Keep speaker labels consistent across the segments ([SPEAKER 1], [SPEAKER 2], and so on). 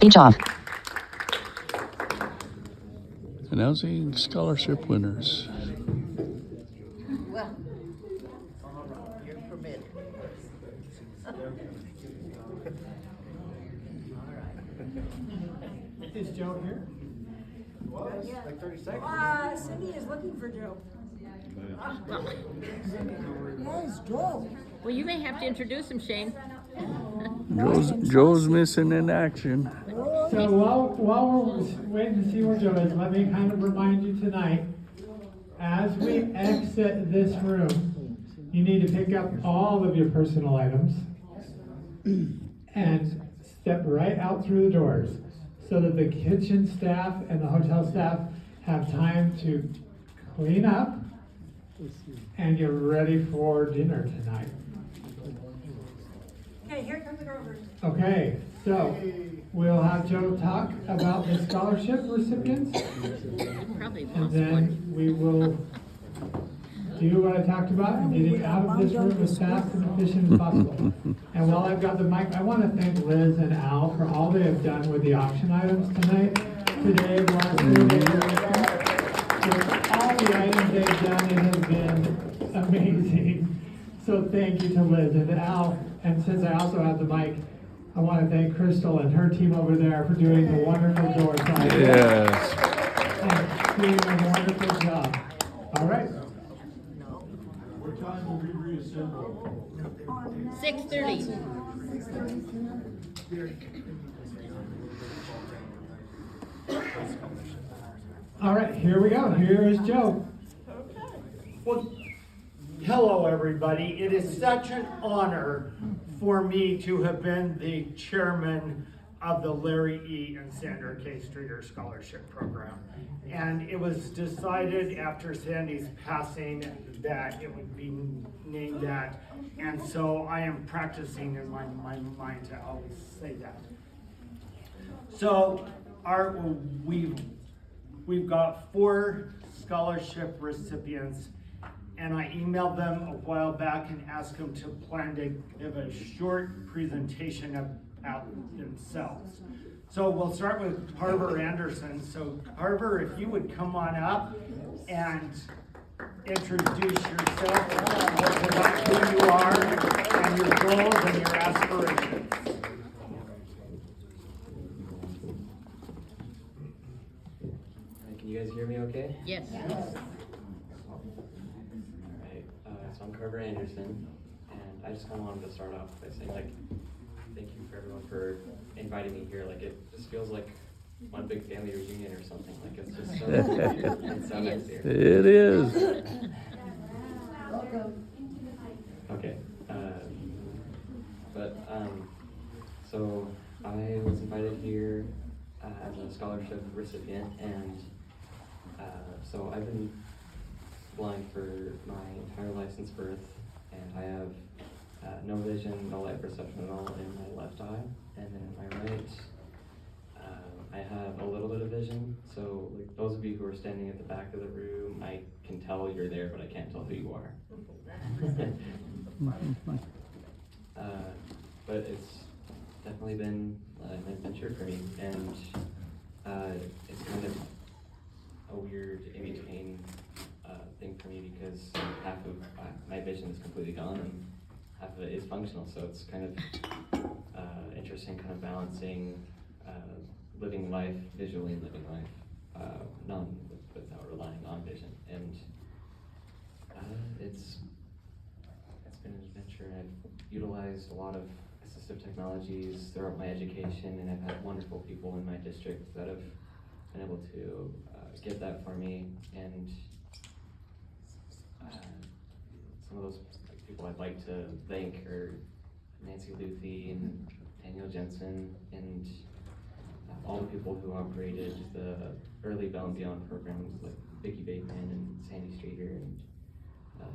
[SPEAKER 1] Speech off.
[SPEAKER 2] Announcing scholarship winners.
[SPEAKER 3] Well, you're permitted.
[SPEAKER 4] Is Joe here?
[SPEAKER 3] Like 30 seconds.
[SPEAKER 5] Cindy is looking for Joe.
[SPEAKER 3] Yes, Joe.
[SPEAKER 6] Well, you may have to introduce him, Shane.
[SPEAKER 2] Joe's missing in action.
[SPEAKER 4] So while we're waiting to see where Joe is, let me kind of remind you tonight, as we exit this room, you need to pick up all of your personal items and step right out through the doors so that the kitchen staff and the hotel staff have time to clean up and get ready for dinner tonight.
[SPEAKER 5] Okay, here comes the Grovers.
[SPEAKER 4] Okay, so we'll have Joe talk about the scholarship recipients,
[SPEAKER 6] Probably
[SPEAKER 4] and
[SPEAKER 6] lost
[SPEAKER 4] then
[SPEAKER 6] one.
[SPEAKER 4] we will do what I talked about and getting out of this room as fast and efficient as possible. And while I've got the mic, I want to thank Liz and Al for all they have done with the auction items tonight. Today was really with all the items they've done, it has been amazing. So thank you to Liz and Al. And since I also have the mic, I want to thank Crystal and her team over there for doing the wonderful door project.
[SPEAKER 2] Yes.
[SPEAKER 4] And doing a wonderful job. All right.
[SPEAKER 7] What time will we reassemble?
[SPEAKER 6] 6:30.
[SPEAKER 4] All right, here we go. Here is Joe.
[SPEAKER 8] Well, hello, everybody. It is such an honor for me to have been the chairman of the Larry E. and Sandra K. Streeter Scholarship Program. And it was decided after Sandy's passing that it would be named that. And so I am practicing in my mind to always say that. So we've got 4 scholarship recipients, and I emailed them a while back and asked them to plan to give a short presentation about themselves. So we'll start with Carver Anderson. So Carver, if you would come on up and introduce yourself, about who you are, and your goals and your aspirations.
[SPEAKER 9] Can you guys hear me okay?
[SPEAKER 6] Yes.
[SPEAKER 9] Alright, so I'm Carver Anderson, and I just kind of wanted to start off by saying, like, thank you for everyone for inviting me here. Like, it just feels like one big family reunion or something. Like, it's just so it's so nice here.
[SPEAKER 2] It is.
[SPEAKER 9] Okay, so I was invited here as a scholarship recipient, and so I've been blind for my entire life since birth, and I have no vision, no light perception at all in my left eye, and then in my right, I have a little bit of vision. So, like, those of you who are standing at the back of the room, I can tell you're there, but I can't tell who you are. But it's definitely been an adventure for me, and it's kind of a weird in-between thing for me because half of my vision is completely gone and half of it is functional, so it's kind of interesting, kind of balancing living life visually and living life without relying on vision. And it's been an adventure. I've utilized a lot of assistive technologies throughout my education, and I've had wonderful people in my district that have been able to get that for me. And some of those people I'd like to thank are Nancy Luthi and Daniel Jensen, and all the people who operated the early Bell and Beyond programs like Vicki Bateman and Sandy Streeter and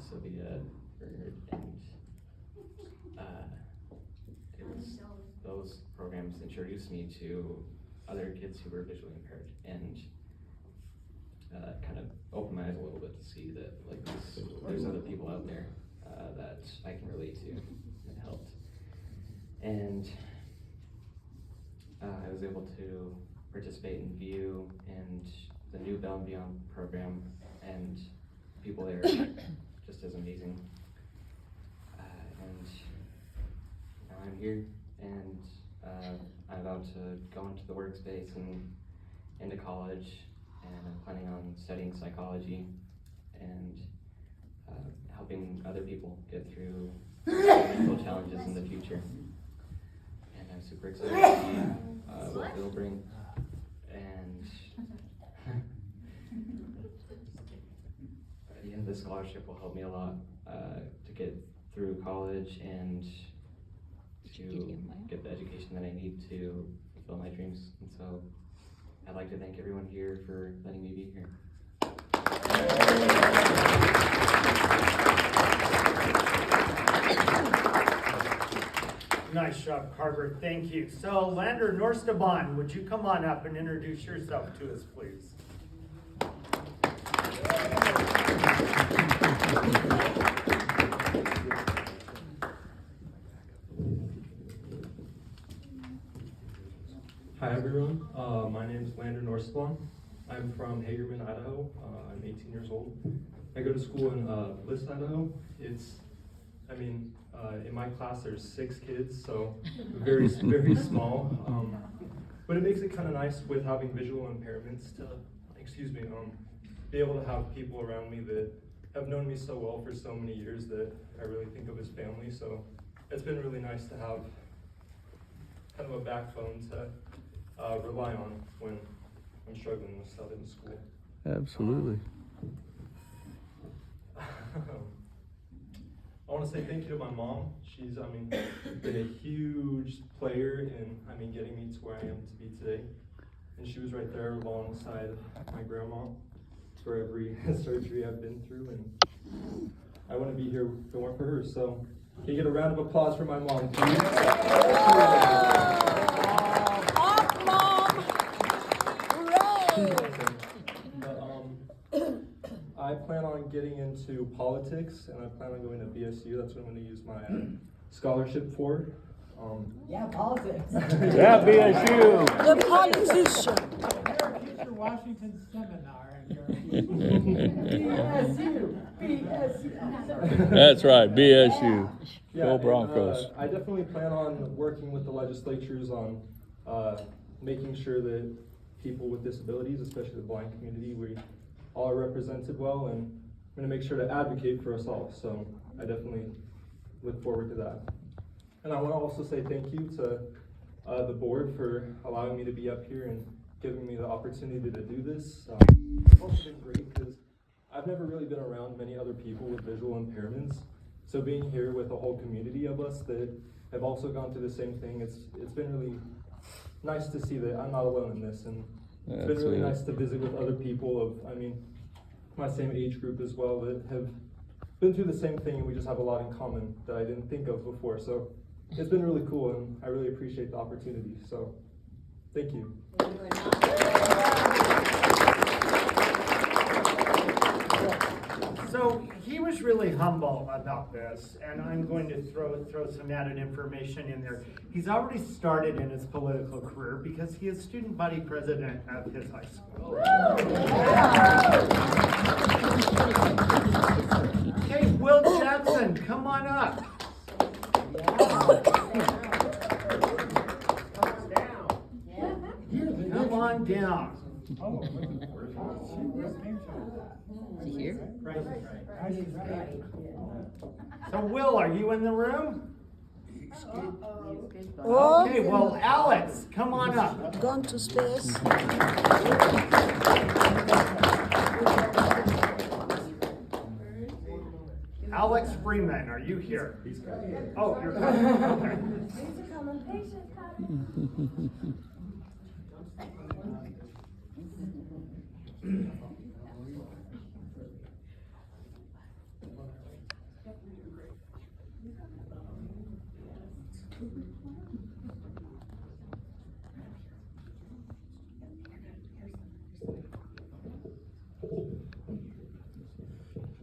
[SPEAKER 9] Sylvia Bernard, and it was those programs introduced me to other kids who were visually impaired, and kind of opened my eyes a little bit to see that, like, there's other people out there that I can relate to and helped. And I was able to participate in VIEW and the new Bell and Beyond program, and people there are just as amazing. And now I'm here, and I'm about to go into the workspace and into college, and I'm planning on studying psychology and helping other people get through mental challenges in the future. And I'm super excited to see what it'll bring. And yeah, this scholarship will help me a lot to get through college and to get the education that I need to fulfill my dreams. And so I'd like to thank everyone here for letting me be here.
[SPEAKER 8] Nice job, Carver. Thank you. So, Lander Norstaban, would you come on up and introduce yourself to us, please?
[SPEAKER 1] Hi everyone, my name is Lander Norstaban. I'm from Hagerman, Idaho. I'm 18 years old. I go to school in Bliss, Idaho. In my class there's 6 kids, so very small. But it makes it kind of nice with having visual impairments to, be able to have people around me that have known me so well for so many years that I really think of as family. So it's been really nice to have kind of a backbone to rely on when I'm struggling with stuff in school.
[SPEAKER 2] Absolutely.
[SPEAKER 1] I want to say thank you to my mom. She's, been a huge player in, getting me to where I am to be today. And she was right there alongside my grandma for every surgery I've been through. And I wouldn't be here if it weren't for her. So can you get a round of applause for my mom, please? I plan on getting into politics, and I plan on going to BSU. That's what I'm going to use my scholarship for.
[SPEAKER 3] Yeah, politics.
[SPEAKER 2] Yeah, BSU.
[SPEAKER 3] The politician.
[SPEAKER 4] You're a future Washington seminar.
[SPEAKER 3] BSU.
[SPEAKER 2] That's right, BSU.
[SPEAKER 1] Yeah,
[SPEAKER 2] Go
[SPEAKER 1] and,
[SPEAKER 2] Broncos.
[SPEAKER 1] I definitely plan on working with the legislatures on making sure that people with disabilities, especially the blind community, we all are represented well, and I'm going to make sure to advocate for us all. So I definitely look forward to that. And I want to also say thank you to the board for allowing me to be up here and giving me the opportunity to do this. It's also been great because I've never really been around many other people with visual impairments. So being here with a whole community of us that have also gone through the same thing, it's been really nice to see that I'm not alone in this. And it's been really nice to visit with other people of, my same age group as well that have been through the same thing, and we just have a lot in common that I didn't think of before. So it's been really cool, and I really appreciate the opportunity. So thank you.
[SPEAKER 8] So he was really humble about this, and I'm going to throw some added information in there. He's already started in his political career because he is student body president of his high school. Okay, Will Jackson, come on up. Come on down.
[SPEAKER 6] Is he here?
[SPEAKER 8] So Will, are you in the room? Okay, well, Alex, come on up.
[SPEAKER 3] Gone to space.
[SPEAKER 8] Alex Freeman, are you here? Oh, you're coming. Okay.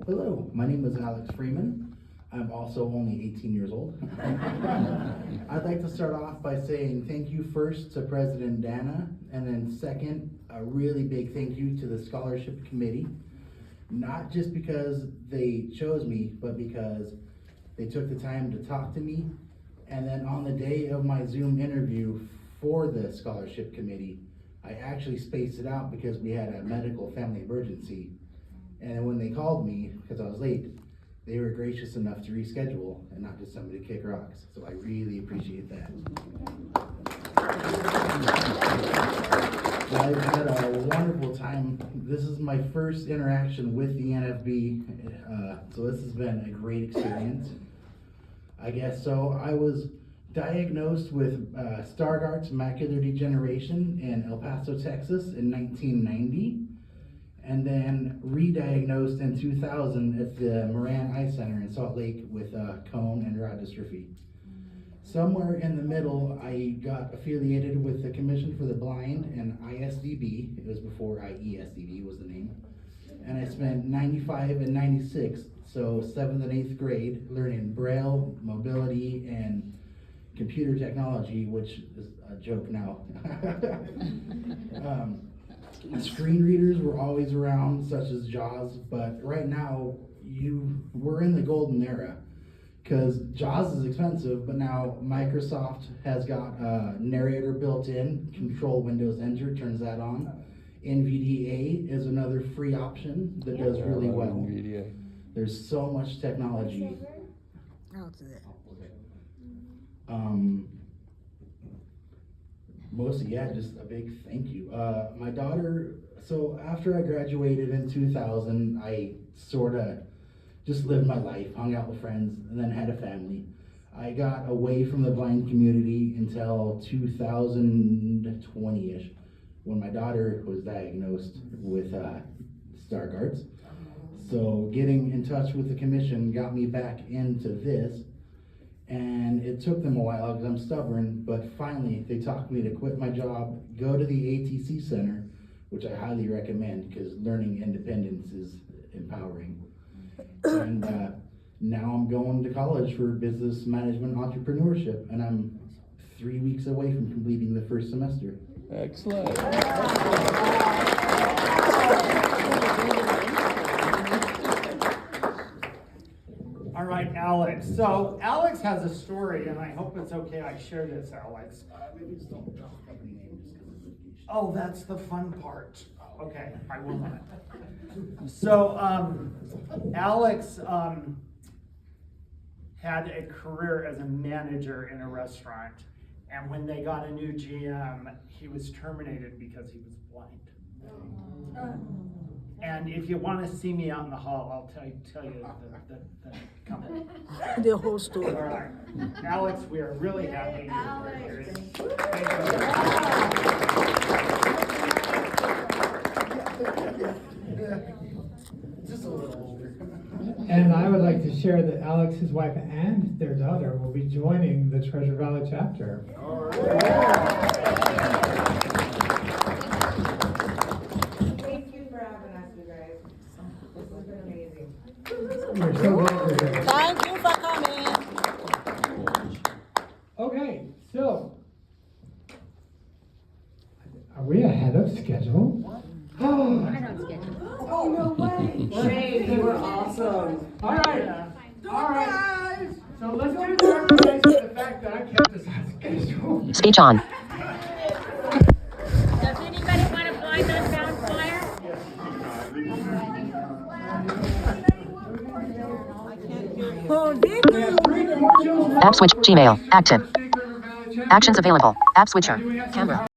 [SPEAKER 10] Hello, my name is Alex Freeman. I'm also only 18 years old. I'd like to start off by saying thank you first to President Dana, and then second, a really big thank you to the Scholarship Committee. Not just because they chose me, but because they took the time to talk to me. And then on the day of my Zoom interview for the Scholarship Committee, I actually spaced it out because we had a medical family emergency. And then when they called me, because I was late, they were gracious enough to reschedule and not just somebody to kick rocks. So I really appreciate that. I've had a wonderful time. This is my first interaction with the NFB, so this has been a great experience. I guess so. I was diagnosed with Stargardt's macular degeneration in El Paso, Texas in 1990, and then re-diagnosed in 2000 at the Moran Eye Center in Salt Lake with cone and rod dystrophy. Somewhere in the middle, I got affiliated with the Commission for the Blind and ISDB. It was before IESDB was the name. And I spent 95 and 96, so 7th and 8th grade, learning Braille, mobility, and computer technology, which is a joke now. Screen readers were always around, such as JAWS, but right now, we're in the golden era. Because JAWS is expensive, but now Microsoft has got a narrator built in, Control Windows Enter turns that on. NVDA is another free option that does really well.
[SPEAKER 2] NVDA.
[SPEAKER 10] There's so much technology. Mostly, yeah, just a big thank you. My daughter, so after I graduated in 2000, I sort of just lived my life, hung out with friends, and then had a family. I got away from the blind community until 2020-ish, when my daughter was diagnosed with Stargardt's. So getting in touch with the commission got me back into this, and it took them a while because I'm stubborn, but finally they talked me to quit my job, go to the ATC Center, which I highly recommend because learning independence is empowering. And now I'm going to college for business management entrepreneurship, and I'm 3 weeks away from completing the first semester.
[SPEAKER 2] Excellent.
[SPEAKER 8] All right, Alex. So Alex has a story, and I hope it's okay I share this, Alex.
[SPEAKER 10] Maybe just don't drop company name just because of litigation.
[SPEAKER 8] Oh, that's the fun part. Okay, I will not. So Alex had a career as a manager in a restaurant, and when they got a new GM, he was terminated because he was blind. And if you want to see me out in the hall, I'll tell you the company.
[SPEAKER 3] The whole story.
[SPEAKER 8] All right, Alex, we are really happy you're here.
[SPEAKER 10] Just a little older.
[SPEAKER 4] And I would like to share that Alex, his wife, and their daughter will be joining the Treasure Valley chapter.
[SPEAKER 11] Thank you for having us, you guys. This has been amazing.
[SPEAKER 4] We're so glad you're here.
[SPEAKER 3] Thank you for coming.
[SPEAKER 4] Okay, so are we ahead of schedule? Oh,
[SPEAKER 11] Oh, no way. Shane, you were awesome.
[SPEAKER 4] all right. All right. So let's do the recognition of the fact that I kept this on schedule.
[SPEAKER 12] Speech on.
[SPEAKER 13] Does anybody want to blind us down flyer?
[SPEAKER 3] Oh, did you?
[SPEAKER 12] App switch. Gmail. Active. Actions available. App switcher. Camera.